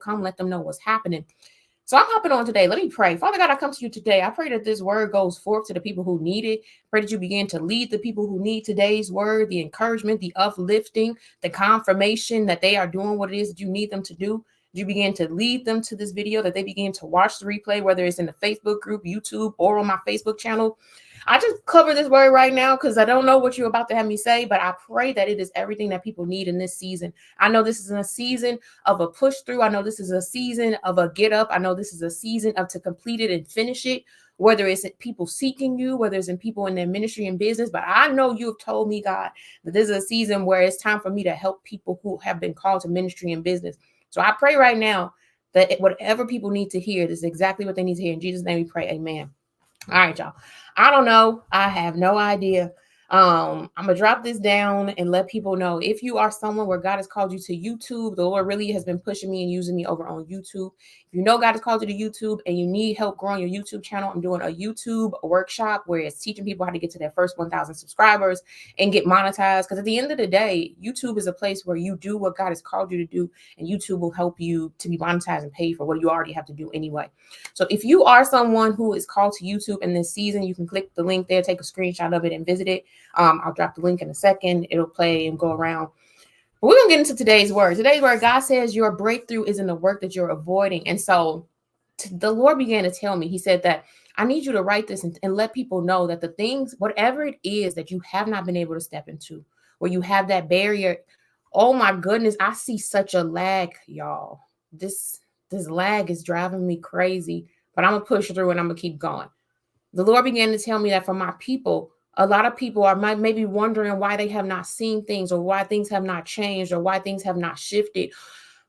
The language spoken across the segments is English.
come let them know what's happening. So I'm hopping on today. Let me pray. Father God, I come to you today. I pray that this word goes forth to the people who need it. Pray that you begin to lead the people who need today's word, the encouragement, the uplifting, the confirmation that they are doing what it is that you need them to do. You begin to lead them to this video, that they begin to watch the replay, whether it's in the Facebook group, YouTube, or on my Facebook channel. I just cover this word right now because I don't know what you're about to have me say, but I pray that it is everything that people need in this season. I know this is a season of a push through. I know this is a season of a get up. I know this is a season of to complete it and finish it, whether it's people seeking you, whether it's in people in their ministry and business. But I know you have told me, God, that this is a season where it's time for me to help people who have been called to ministry and business. So I pray right now that whatever people need to hear, this is exactly what they need to hear. In Jesus' name we pray, amen. All right, y'all. I don't know. I have no idea. I'm gonna drop this down and let people know, if you are someone where God has called you to YouTube, the Lord really has been pushing me and using me over on YouTube. If you know God has called you to YouTube and you need help growing your YouTube channel, I'm doing a YouTube workshop where it's teaching people how to get to their first 1,000 subscribers and get monetized. Because at the end of the day, YouTube is a place where you do what God has called you to do, and YouTube will help you to be monetized and paid for what you already have to do anyway. So if you are someone who is called to YouTube in this season, you can click the link there, take a screenshot of it, and visit it. I'll drop the link in a second. It'll play and go around. But we're going to get into today's word. Today's word, God says your breakthrough is in the work that you're avoiding. And so the Lord began to tell me, he said that I need you to write this and let people know that the things, whatever it is that you have not been able to step into, where you have that barrier. Oh my goodness, I see such a lag, y'all. This lag is driving me crazy, but I'm going to push through and I'm going to keep going. The Lord began to tell me that for my people, a lot of people are maybe wondering why they have not seen things, or why things have not changed, or why things have not shifted.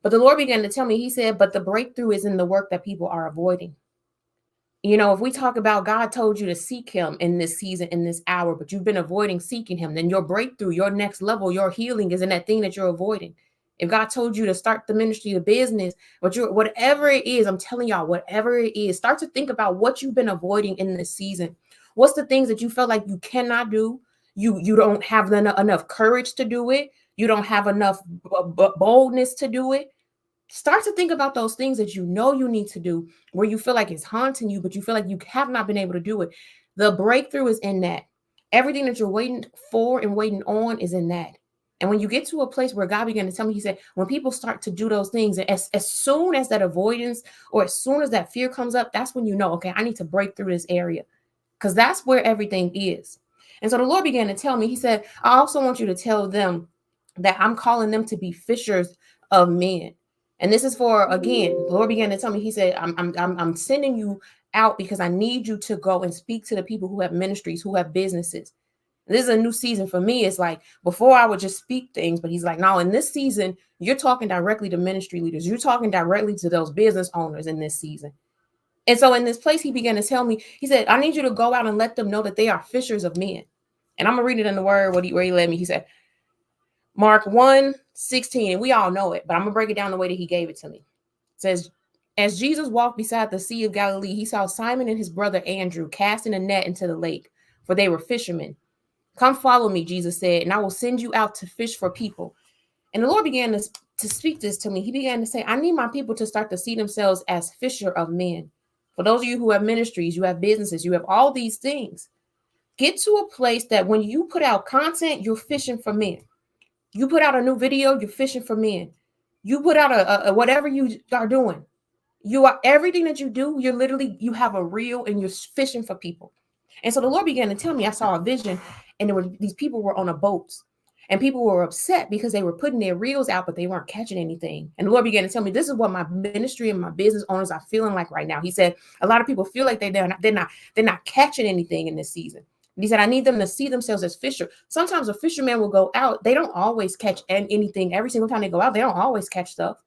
But the Lord began to tell me, he said, but the breakthrough is in the work that people are avoiding. You know, if we talk about God told you to seek him in this season, in this hour, but you've been avoiding seeking him, then your breakthrough, your next level, your healing is in that thing that you're avoiding. If God told you to start the ministry, the business, but whatever it is, I'm telling y'all, whatever it is, start to think about what you've been avoiding in this season. What's the things that you felt like you cannot do? You don't have enough courage to do it. You don't have enough boldness to do it. Start to think about those things that you know you need to do, where you feel like it's haunting you, but you feel like you have not been able to do it. The breakthrough is in that. Everything that you're waiting for and waiting on is in that. And when you get to a place where God began to tell me, he said, when people start to do those things, as soon as that avoidance or as soon as that fear comes up, that's when you know, okay, I need to break through this area, because that's where everything is. And so the Lord began to tell me, he said, I also want you to tell them that I'm calling them to be fishers of men. And this is for, again, the Lord began to tell me, he said, I'm sending you out because I need you to go and speak to the people who have ministries, who have businesses. This is a new season for me. It's like, before I would just speak things, but he's like, no, in this season, you're talking directly to ministry leaders. You're talking directly to those business owners in this season. And so in this place, he began to tell me, he said, I need you to go out and let them know that they are fishers of men. And I'm going to read it in the word where he led me. He said, Mark 1:16, and we all know it, but I'm going to break it down the way that he gave it to me. It says, as Jesus walked beside the Sea of Galilee, he saw Simon and his brother Andrew casting a net into the lake, for they were fishermen. Come follow me, Jesus said, and I will send you out to fish for people. And the Lord began to speak this to me. He began to say, I need my people to start to see themselves as fisher of men. For those of you who have ministries, you have businesses, you have all these things. Get to a place that when you put out content, you're fishing for men. You put out a new video, you're fishing for men. You put out a whatever you are doing. You are everything that you do, you have a reel and you're fishing for people. And so the Lord began to tell me, I saw a vision, and these people were on a boat, and people were upset because they were putting their reels out, but they weren't catching anything. And the Lord began to tell me, this is what my ministry and my business owners are feeling like right now. He said, a lot of people feel like they're not catching anything in this season. And he said, I need them to see themselves as fisher. Sometimes a fisherman will go out. They don't always catch anything. Every single time they go out, they don't always catch stuff.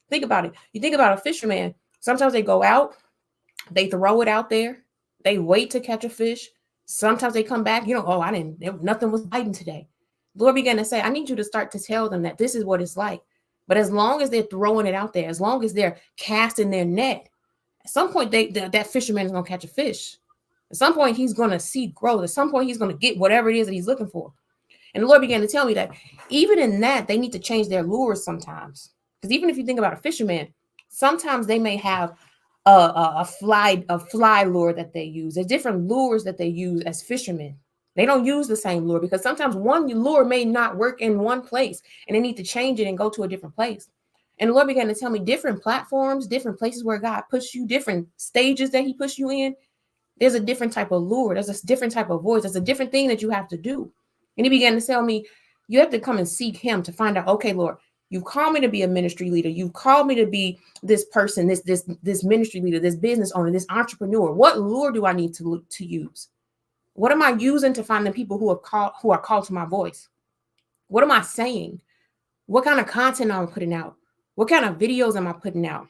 Think about it. You think about a fisherman. Sometimes they go out, they throw it out there. They wait to catch a fish. Sometimes they come back, nothing was biting today. The Lord began to say, I need you to start to tell them that this is what it's like. But as long as they're throwing it out there, as long as they're casting their net, at some point that fisherman is going to catch a fish. At some point, he's going to see growth. At some point, he's going to get whatever it is that he's looking for. And the Lord began to tell me that even in that, they need to change their lures sometimes. Because even if you think about a fisherman, Sometimes they may have a fly lure that they use. There's different lures that they use as fishermen. They don't use the same lure because sometimes one lure may not work in one place and they need to change it and go to a different place. And the Lord began to tell me different platforms, different places where God puts you, different stages that He puts you in. There's a different type of lure. There's a different type of voice. There's a different thing that you have to do. And He began to tell me, you have to come and seek Him to find out, okay, Lord, you've called me to be a ministry leader. You've called me to be this person, this ministry leader, this business owner, this entrepreneur. What lure do I need to use? What am I using to find the people who are called to my voice? What am I saying? What kind of content am I putting out? What kind of videos am I putting out?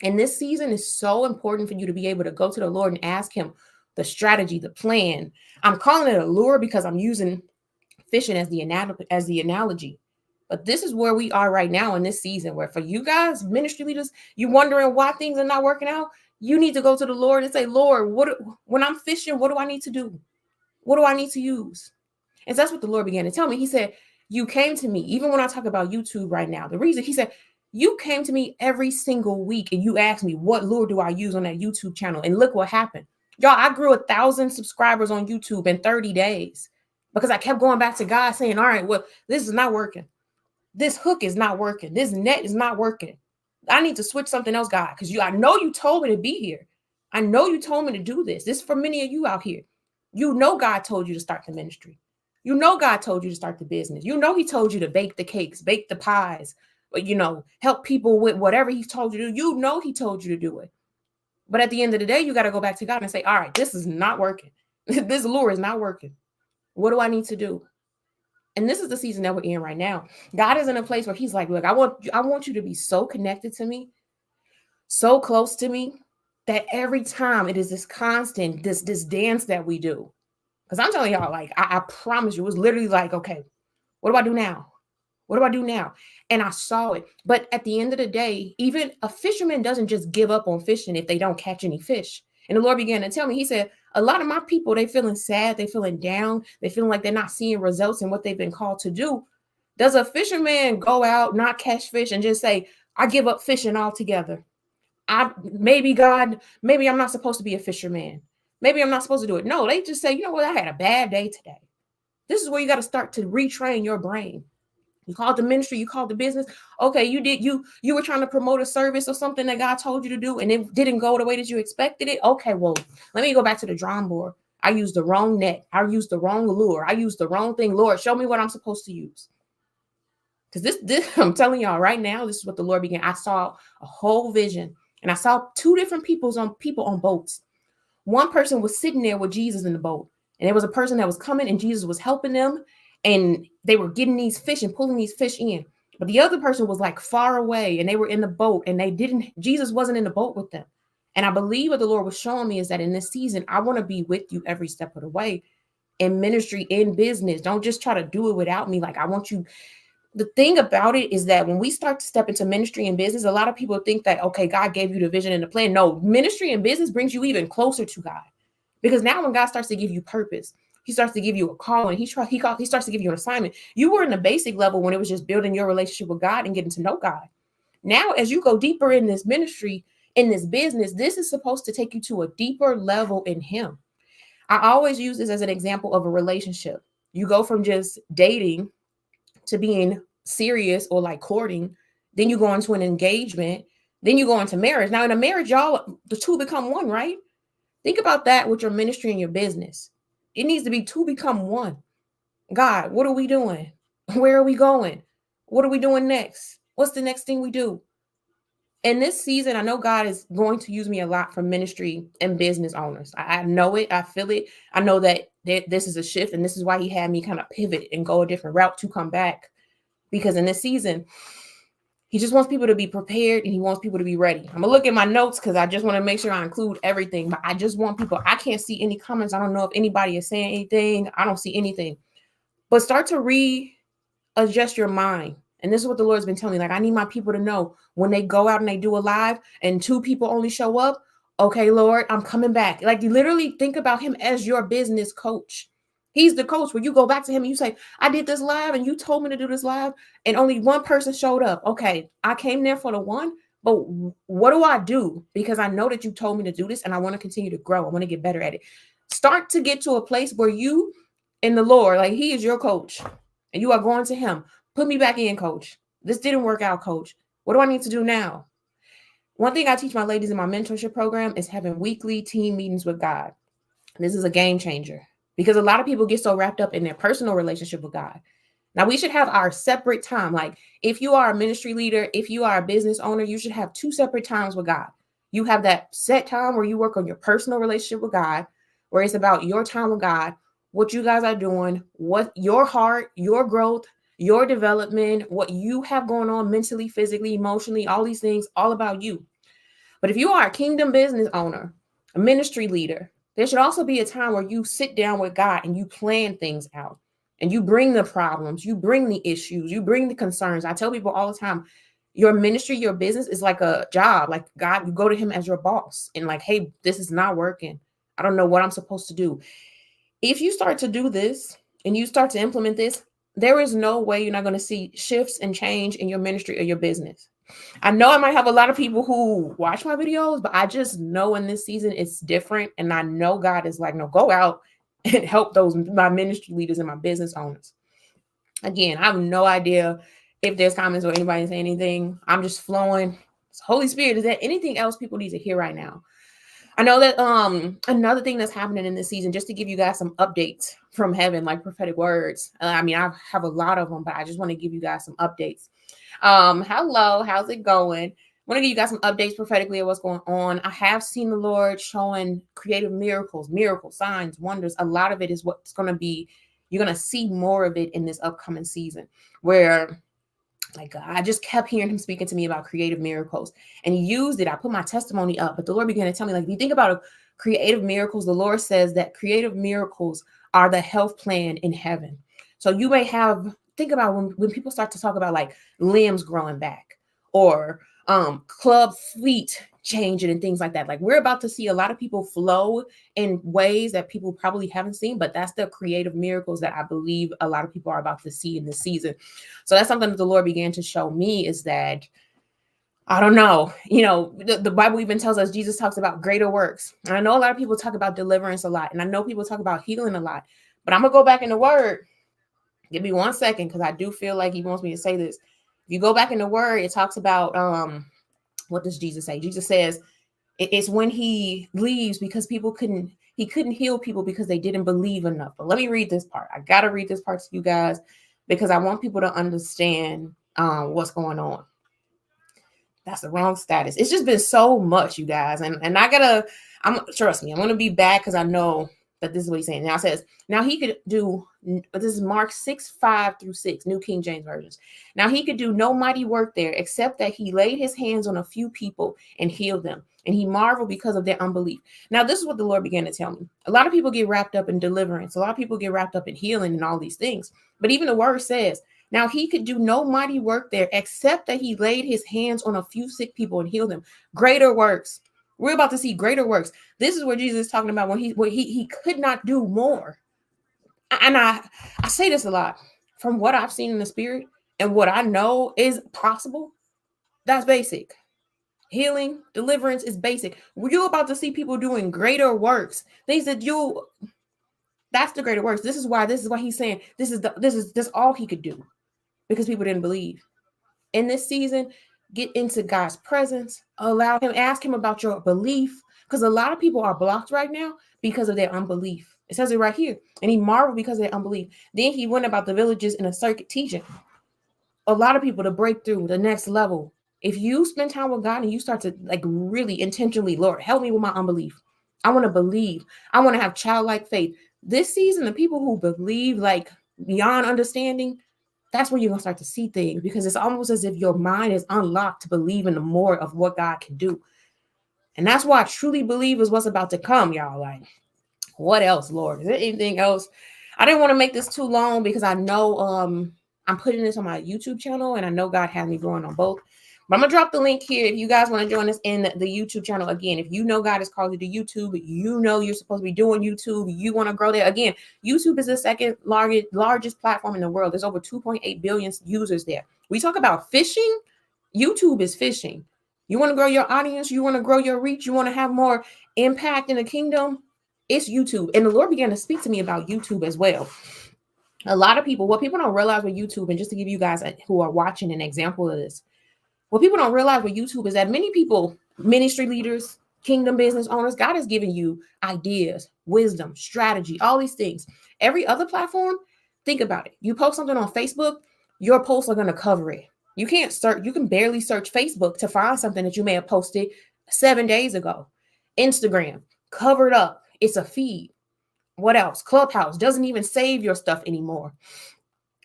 And this season is so important for you to be able to go to the Lord and ask Him the strategy, the plan. I'm calling it a lure because I'm using fishing as the analogy. But this is where we are right now in this season, where for you guys, ministry leaders, you're wondering why things are not working out. You need to go to the Lord and say, Lord, when I'm fishing, what do I need to do? What do I need to use? And so that's what the Lord began to tell me. He said, you came to me, even when I talk about YouTube right now, the reason He said, you came to me every single week and you asked me, what lure do I use on that YouTube channel? And look what happened. Y'all, I grew 1,000 subscribers on YouTube in 30 days because I kept going back to God saying, all right, well, this is not working. This hook is not working. This net is not working. I need to switch something else, God, because I know you told me to be here. I know you told me to do this. This is for many of you out here. You know God told you to start the ministry. You know God told you to start the business. You know He told you to bake the cakes, bake the pies, help people with whatever He told you to do. You know He told you to do it. But at the end of the day, you got to go back to God and say, all right, this is not working. This lure is not working. What do I need to do? And this is the season that we're in right now. God is in a place where He's like, look, I want you to be so connected to me, so close to me, that every time it is this constant, this dance that we do. Because I'm telling y'all, like, I promise you, it was literally like, okay, what do I do now? What do I do now? And I saw it. But at the end of the day, even a fisherman doesn't just give up on fishing if they don't catch any fish. And the Lord began to tell me, He said, a lot of my people, they feeling sad, they feeling down, they feeling like they're not seeing results in what they've been called to do. Does a fisherman go out, not catch fish, and just say, I give up fishing altogether? God, maybe I'm not supposed to be a fisherman. Maybe I'm not supposed to do it. No, they just say, you know what, I had a bad day today. This is where you got to start to retrain your brain. You called the ministry, you called the business. Okay, you were trying to promote a service or something that God told you to do, and it didn't go the way that you expected it. Okay, well, let me go back to the drawing board. I used the wrong net. I used the wrong lure. I used the wrong thing. Lord, show me what I'm supposed to use. Because this, I'm telling y'all right now, this is what the Lord began. I saw a whole vision, and I saw two different people on boats. One person was sitting there with Jesus in the boat, and there was a person that was coming, and Jesus was helping them, and they were getting these fish and pulling these fish in. But the other person was like far away, and they were in the boat, and Jesus wasn't in the boat with them. And I believe what the Lord was showing me is that in this season, I want to be with you every step of the way in ministry, in business. Don't just try to do it without me. Like, I want you. The thing about it is that when we start to step into ministry and business, a lot of people think that, okay, God gave you the vision and the plan. No, ministry and business brings you even closer to God. Because now when God starts to give you purpose, He starts to give you a call, and he starts to give you an assignment. You were in the basic level when it was just building your relationship with God and getting to know God. Now, as you go deeper in this ministry, in this business, this is supposed to take you to a deeper level in Him. I always use this as an example of a relationship. You go from just dating to being serious or like courting, then you go into an engagement, then you go into marriage. Now in a marriage, y'all, the two become one, right? Think about that with your ministry and your business. It needs to be two become one. God, what are we doing? Where are we going? What are we doing next? What's the next thing we do? In this season, I know God is going to use me a lot for ministry and business owners. I know it. I feel it. I know that this is a shift, and this is why He had me kind of pivot and go a different route to come back. Because in this season, He just wants people to be prepared, and He wants people to be ready. I'm going to look at my notes because I just want to make sure I include everything. But I just want people, I can't see any comments. I don't know if anybody is saying anything. I don't see anything. But start to readjust your mind. And this is what the Lord's been telling me. Like, I need my people to know when they go out and they do a live and two people only show up. Okay, Lord, I'm coming back. Like, you literally think about Him as your business coach. He's the coach where you go back to Him and you say, I did this live and you told me to do this live and only one person showed up. Okay, I came there for the one, But what do I do? Because I know that you told me to do this and I want to continue to grow. I want to get better at it. Start to get to a place where you and the Lord, like he is your coach and you are going to him. Put me back in, coach. This didn't work out, coach. What do I need to do now? One thing I teach my ladies in my mentorship program is having weekly team meetings with God. This is a game changer because a lot of people get so wrapped up in their personal relationship with God. Now, we should have our separate time. Like if you are a ministry leader, if you are a business owner, you should have two separate times with God. You have that set time where you work on your personal relationship with God, where it's about your time with God, what you guys are doing, what your heart, your growth, your development, what you have going on mentally, physically, emotionally, all these things, all about you. But if you are a kingdom business owner, a ministry leader, there should also be a time where you sit down with God and you plan things out and you bring the problems, you bring the issues, you bring the concerns. I tell people all the time, your ministry, your business is like a job. Like God, you go to him as your boss and like, hey, this is not working. I don't know what I'm supposed to do. If you start to do this and you start to implement this, there is no way you're not going to see shifts and change in your ministry or your business. I know I might have a lot of people who watch my videos, but I just know in this season it's different. And I know God is like, no, go out and help my ministry leaders and my business owners. Again, I have no idea if there's comments or anybody saying anything. I'm just flowing. Holy Spirit, is there anything else people need to hear right now? I know that another thing that's happening in this season, just to give you guys some updates from heaven, like prophetic words. I mean, I have a lot of them, but I just want to give you guys some updates. Hello, how's it going? I want to give you guys some updates prophetically of what's going on. I have seen the Lord showing creative miracles, signs, wonders. A lot of it is what's going to be, you're going to see more of it in this upcoming season where like I just kept hearing him speaking to me about creative miracles and he used it. I put my testimony up, but the Lord began to tell me, like, if you think about creative miracles, the Lord says that creative miracles are the health plan in heaven. So you may think about when people start to talk about like limbs growing back or club feet changing and things like that. Like we're about to see a lot of people flow in ways that people probably haven't seen, but that's the creative miracles that I believe a lot of people are about to see in this season. So that's something that the Lord began to show me is that, I don't know, the Bible even tells us, Jesus talks about greater works. And I know a lot of people talk about deliverance a lot, and I know people talk about healing a lot, but I'm going to go back in the word. Give me 1 second, because I do feel like he wants me to say this. If you go back in the word, it talks about, what does Jesus say? Jesus says it's when he leaves because he couldn't heal people because they didn't believe enough. But let me read this part. I got to read this part to you guys because I want people to understand what's going on. That's the wrong status. It's just been so much, you guys. And trust me, I'm going to be back because I know that this is what he's saying. Now it says, now he could do, this is Mark 6:5-6, New King James Versions. Now he could do no mighty work there, except that he laid his hands on a few people and healed them. And he marveled because of their unbelief. Now, this is what the Lord began to tell me. A lot of people get wrapped up in deliverance. A lot of people get wrapped up in healing and all these things. But even the word says, now he could do no mighty work there, except that he laid his hands on a few sick people and healed them. Greater works. We're about to see greater works. This is where Jesus is talking about when he could not do more. And I say this a lot. From what I've seen in the spirit and what I know is possible, that's basic. Healing, deliverance is basic. You're about to see people doing greater works. Things that that's the greater works. This is why he's saying this is all he could do because people didn't believe. In this season, get into God's presence, ask him about your belief, because a lot of people are blocked right now because of their unbelief. It says it right here. And he marveled because of their unbelief. Then he went about the villages in a circuit teaching a lot of people to break through the next level. If you spend time with God and you start to like really intentionally, Lord, help me with my unbelief. I want to believe. I want to have childlike faith. This season, the people who believe like beyond understanding, that's where you're going to start to see things, because it's almost as if your mind is unlocked to believe in the more of what God can do. And that's why I truly believe is what's about to come, y'all. Like, what else, Lord? Is there anything else? I didn't want to make this too long because I know I'm putting this on my YouTube channel and I know God has me growing on both. But I'm going to drop the link here if you guys want to join us in the YouTube channel. Again, if you know God has called you to YouTube, you know you're supposed to be doing YouTube, you want to grow there. Again, YouTube is the second largest platform in the world. There's over 2.8 billion users there. We talk about fishing. YouTube is fishing. You want to grow your audience, you want to grow your reach, you want to have more impact in the kingdom, it's YouTube. And the Lord began to speak to me about YouTube as well. A lot of people, what people don't realize with YouTube, and just to give you guys who are watching an example of this, what people don't realize with YouTube is that many people, ministry leaders, kingdom business owners, God has given you ideas, wisdom, strategy, all these things. Every other platform, think about it. You post something on Facebook, your posts are going to cover it. You can't search, you can barely search Facebook to find something that you may have posted 7 days ago. Instagram, covered up. It's a feed. What else? Clubhouse doesn't even save your stuff anymore.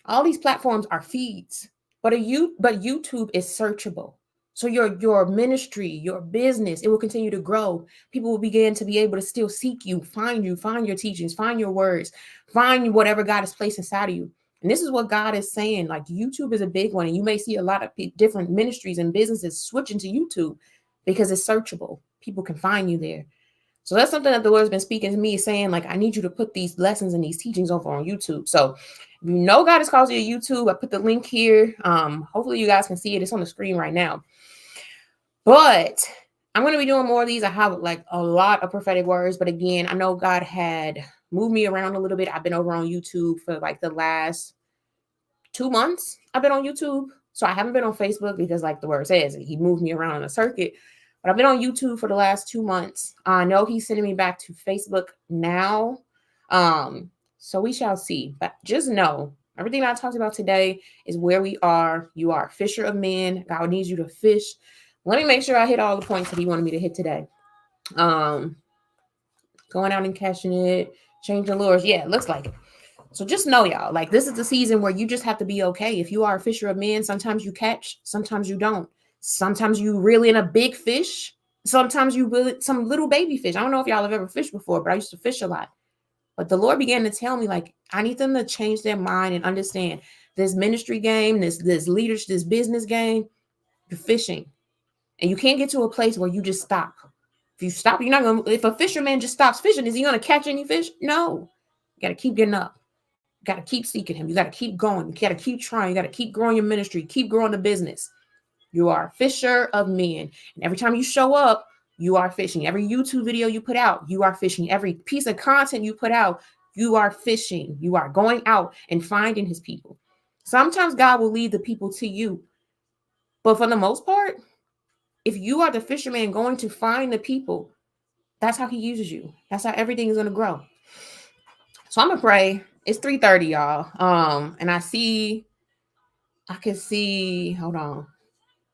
All these platforms are feeds, but YouTube is searchable. So your ministry, your business, it will continue to grow. People will begin to be able to still seek you, find your teachings, find your words, find whatever God has placed inside of you. And this is what God is saying. Like, YouTube is a big one, and you may see a lot of different ministries and businesses switching to YouTube because it's searchable. People can find you there. So that's something that the Lord's been speaking to me, saying, like, I need you to put these lessons and these teachings over on YouTube. So if you know God has called you to YouTube, I put the link here. Hopefully you guys can see it. It's on the screen right now. But I'm going to be doing more of these. I have like a lot of prophetic words. But again, I know God had moved me around a little bit. I've been over on YouTube for like the last 2 months. I've been on YouTube. So I haven't been on Facebook because, like the word says, he moved me around on a circuit. But I've been on YouTube for the last 2 months. I know he's sending me back to Facebook now. So we shall see. But just know, everything I talked about today is where we are. You are a fisher of men. God needs you to fish. Let me make sure I hit all the points that he wanted me to hit today. Going out and catching it, changing lures. Yeah, it looks like it. So just know, y'all, like, this is the season where you just have to be okay. If you are a fisher of men, sometimes you catch, sometimes you don't. Sometimes you reel in a big fish. Sometimes you reel some little baby fish. I don't know if y'all have ever fished before, but I used to fish a lot. But the Lord began to tell me, like, I need them to change their mind and understand this ministry game, this leadership, this business game, you're fishing. And you can't get to a place where you just stop. If you stop, you're not going to, if a fisherman just stops fishing, is he going to catch any fish? No. You got to keep getting up. You got to keep seeking him. You got to keep going. You got to keep trying. You got to keep growing your ministry, keep growing the business. You are a fisher of men. And every time you show up, you are fishing. Every YouTube video you put out, you are fishing. Every piece of content you put out, you are fishing. You are going out and finding his people. Sometimes God will lead the people to you. But for the most part, if you are the fisherman going to find the people, that's how he uses you. That's how everything is going to grow. So I'm going to pray. It's 3:30, y'all. And I can see, hold on.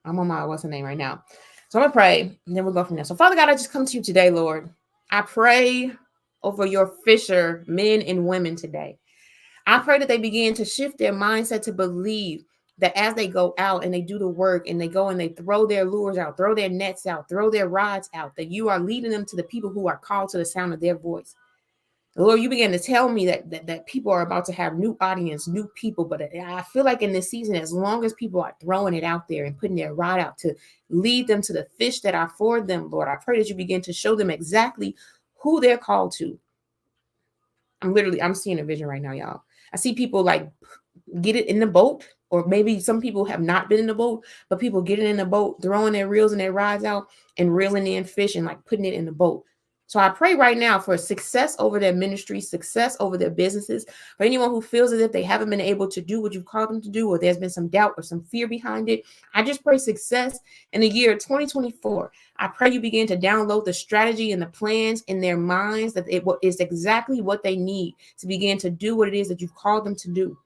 I'm on my, what's the name right now? So I'm going to pray, and then we'll go from there. So Father God, I just come to you today, Lord. I pray over your fisher men and women today. I pray that they begin to shift their mindset to believe that as they go out and they do the work and they go and they throw their lures out, throw their nets out, throw their rods out, that you are leading them to the people who are called to the sound of their voice. Lord, you began to tell me that people are about to have new audience, new people. But I feel like in this season, as long as people are throwing it out there and putting their rod out to lead them to the fish that are for them, Lord, I pray that you begin to show them exactly who they're called to. I'm seeing a vision right now, y'all. I see people like get it in the boat, or maybe some people have not been in the boat, but people getting in the boat, throwing their reels and their rods out and reeling in fish and like putting it in the boat. So I pray right now for success over their ministry, success over their businesses. For anyone who feels as if they haven't been able to do what you've called them to do, or there's been some doubt or some fear behind it, I just pray success in the year 2024. I pray you begin to download the strategy and the plans in their minds, that it is exactly what they need to begin to do what it is that you've called them to do.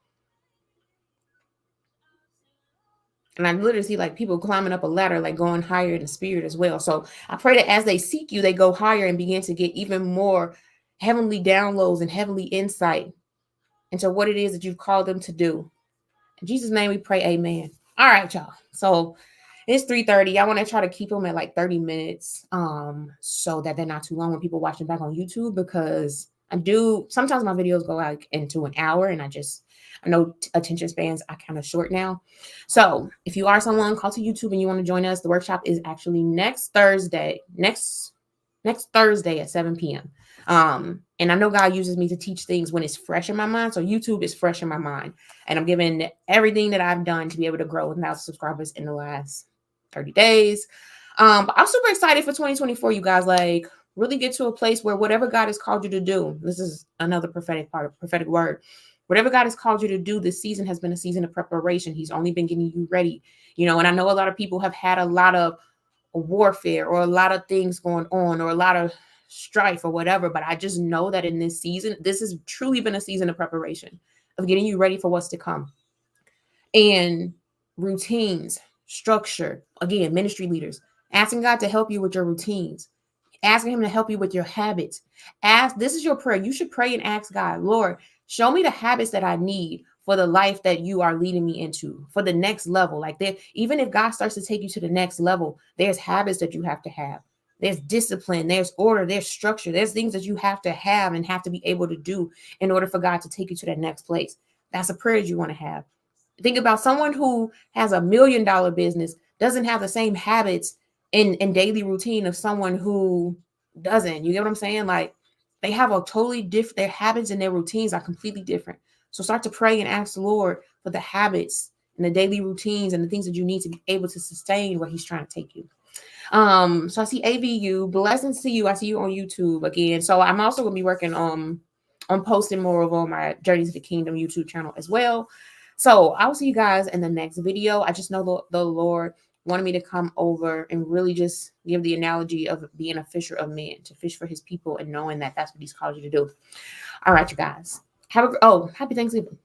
And I literally see like people climbing up a ladder, like going higher in the spirit as well. So I pray that as they seek you, they go higher and begin to get even more heavenly downloads and heavenly insight into what it is that you've called them to do. In Jesus' name we pray, amen. All right, y'all. So it's 3:30. I want to try to keep them at like 30 minutes so that they're not too long when people watching back on YouTube, because sometimes my videos go like into an hour, and I know attention spans are kind of short now. So if you are someone called to YouTube and you want to join us, the workshop is actually next Thursday at 7 p.m. And I know God uses me to teach things when it's fresh in my mind. So YouTube is fresh in my mind. And I'm giving everything that I've done to be able to grow 1,000 subscribers in the last 30 days. But I'm super excited for 2024, you guys. Like, really get to a place where whatever God has called you to do, this is another prophetic part, prophetic word. Whatever God has called you to do, this season has been a season of preparation. He's only been getting you ready, you know. And I know a lot of people have had a lot of warfare or a lot of things going on or a lot of strife or whatever. But I just know that in this season, this has truly been a season of preparation, of getting you ready for what's to come. And routines, structure, again, ministry leaders, asking God to help you with your routines, asking him to help you with your habits. Ask, this is your prayer. You should pray and ask God, Lord, show me the habits that I need for the life that you are leading me into, for the next level. Like that, even if God starts to take you to the next level, there's habits that you have to have. There's discipline, there's order, there's structure, there's things that you have to have and have to be able to do in order for God to take you to that next place. That's a prayer you want to have. Think about someone who has $1 million business, doesn't have the same habits in daily routine of someone who doesn't. You get what I'm saying? Like, they have a totally different, their habits and their routines are completely different. So start to pray and ask the Lord for the habits and the daily routines and the things that you need to be able to sustain where he's trying to take you. So I see AVU, blessings to you. I see you on YouTube again. So I'm also gonna be working on posting more of on my Journey to the Kingdom YouTube channel as well. So I'll see you guys in the next video. I just know the Lord wanted me to come over and really just give the analogy of being a fisher of men, to fish for his people and knowing that that's what he's called you to do. All right, you guys. Happy Thanksgiving.